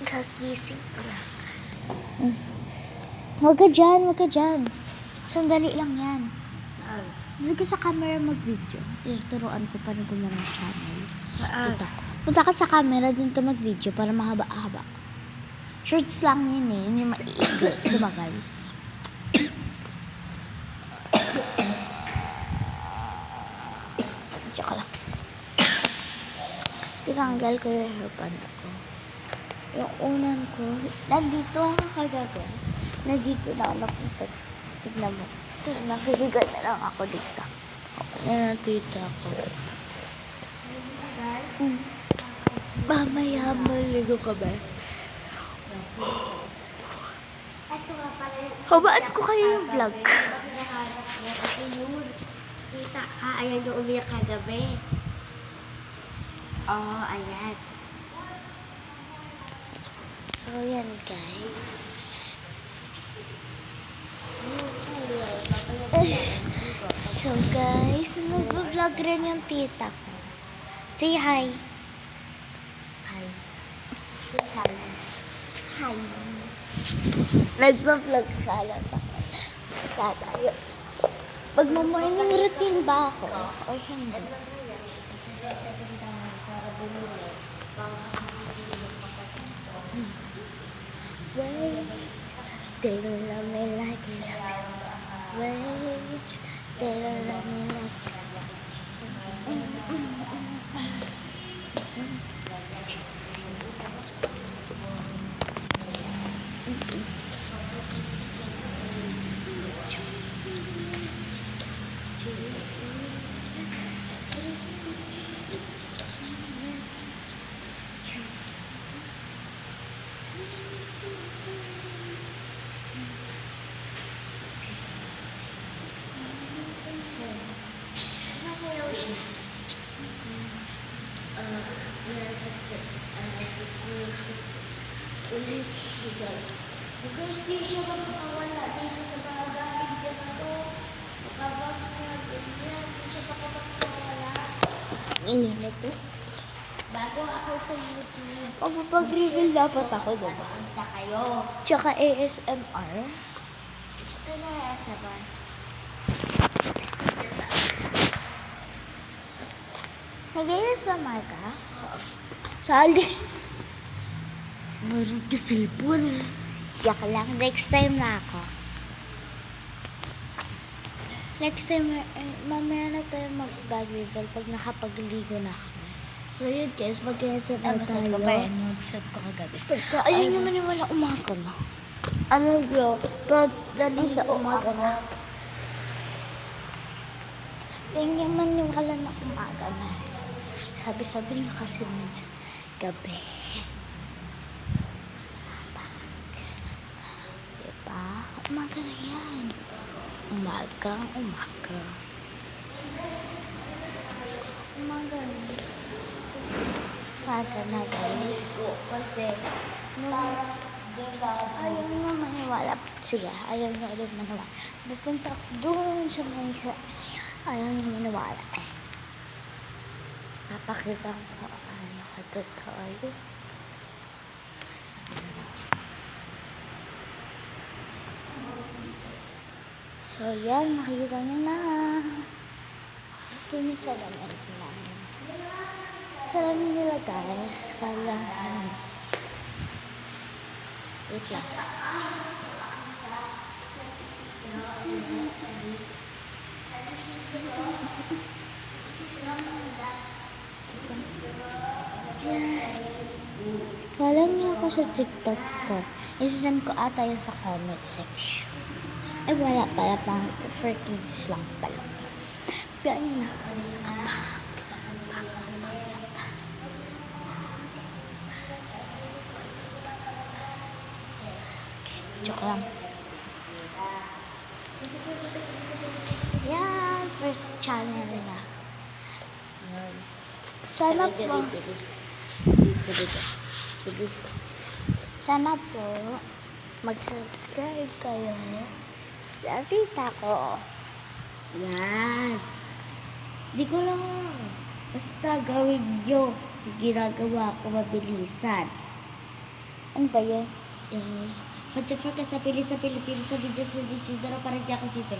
Kagising ko lang. Huwag ka dyan. Sandali lang yan. Saan? Doon ka sa camera mag-video. Tinuturuan ko paano gumawa ng channel. Saan? Dito. Punta ka sa camera, doon ka mag-video para mahaba-haba. Shorts lang yun eh. Yun yung maiigli. Diba guys? Tsaka lang. Tinanggal ko yung hairband ko. Yung unan ko, nandito ako kagabi. Nandito na ako napunta. Tignan mo. Tapos nakahiga na lang ako dito. Nandito ako. Mamaya maligo ka ba? Habaan ko kayo yung vlog. Kita ka, ayan yung umiyak kagabi. Oo, ayan. So, yan guys. So guys, nag-vlog rin yung tita ko. Say hi. Hi. Say hi. Hi. Nag-vlog sana sa tatayo. Pag-morning routine ba ako? O hindi? Wait, they don't love me like you love me. Wait, they don't love me like you love me. Because di siya makakawala dito sa mga gamit niya na to. Makabag na ganyan. Di siya makakawala. Inino to? Bago ako sa YouTube. Pag-reveal dapat ako, diba? Punta kayo. Tsaka ASMR. Gusto na sa ba? Nag-ASMR ka? Sali. Meron ka cellphone. Yak lang. Next time na ako. Next time, mamaya na tayo mag-bag reveal pag nakapagligo na ako. So yun guys, mag-ASMR Masot tayo. ko pa yan. Nutsot ko kagabi. Ayun naman yung wala umaga na. Ano bro? Pag dalita umaga na. Yung naman yung wala na umaga na. Sabi niya kasi minsan gabi. Diba? Umaga na yan. Umaga. Umaga na. Umaga na guys. Kasi, Ayaw nyo maniwala. Sige, ayaw nyo ulit maniwala. Pupunta ako doon sa mga ayaw nyo maniwala eh. Papakita ko ano katotoo yun. So yan, nakikita nyo na. Yun yung salamin namin. Salamin nila guys. Kalang salamin. Wait lang. Follow niyo ako sa TikTok ko. Isasend ko ata yan sa comment section. Ay wala pala, pang for kids lang pala. Pero yun na. Joke lang. Yan, first channel na. Sana po. Sana po mag-subscribe kayo sa tita ko. yan. Di ko lang. Basta gawin nyo. ginagawa ko mabilisan. Ano ba yun? Yes. Pag-defer ka sa Pilipinas sa video sa Isidro para dyan kasi ito.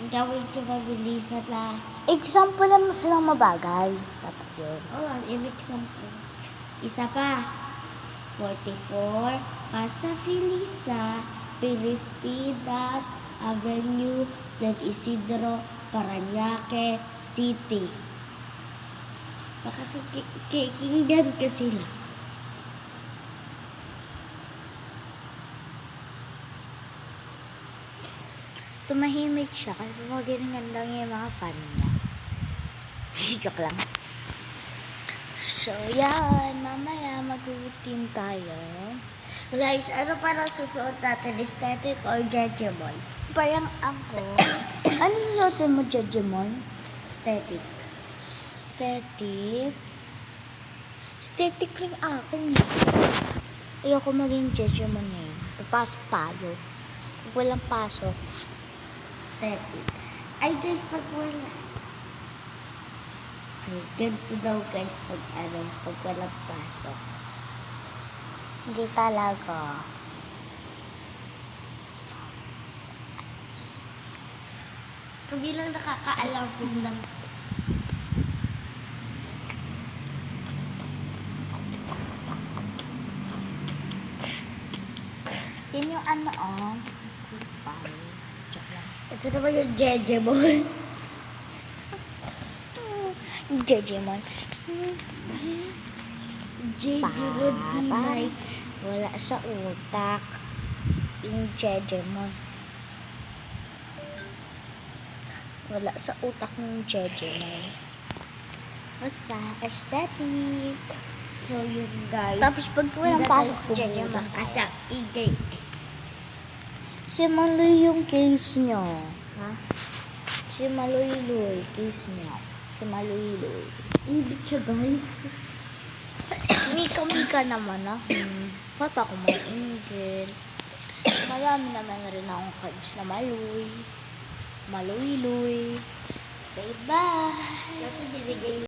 Gawin ko mabilisan na. Example naman silang mabagay. Dapat yun. Oh, in example. Isa pa. 44 Casa Felisa, Pilipinas Avenue, San Isidro, Parañaque City. Makakakinggan ka sila. Tumahimik siya kasi magalingan lang yung mga fan niya. Joke lang. So, yan. Mamaya mag-routine tayo. Guys, ano parang susuot natin? Aesthetic or judgeable? Parang ako. Ano susuotin mo, Jejemon? Aesthetic. Aesthetic. Aesthetic lang akin eh. Ayoko maging Jejemon eh. Papasok tayo. Pag walang pasok. Aesthetic. Ay guys, pag wala. Okay, ganito daw guys pag walang pasok. Hindi talaga. Kami lang nakakaalam ng Yan yung ano oh. Goodbye. Joke lang. ito naman yung judgeable. Jejemon. Judgeable be like. Wala sa utak. Yung Jejemon. Wala sa utak ng Jejemon. Basta, aesthetic. So yun guys. Tapos pag walang pasok, judgeable bumura. kasi ang igay. Si Maloy yung case nyo. Ha? Si Maloy-loy, case nyo. Si Maloy-loy. Ibig siya guys. Mika-mika naman ah. Ba't ako maingil? Marami naman rin akong cards na Maloy. Maloy-loy. Bye-bye! Kasi binigay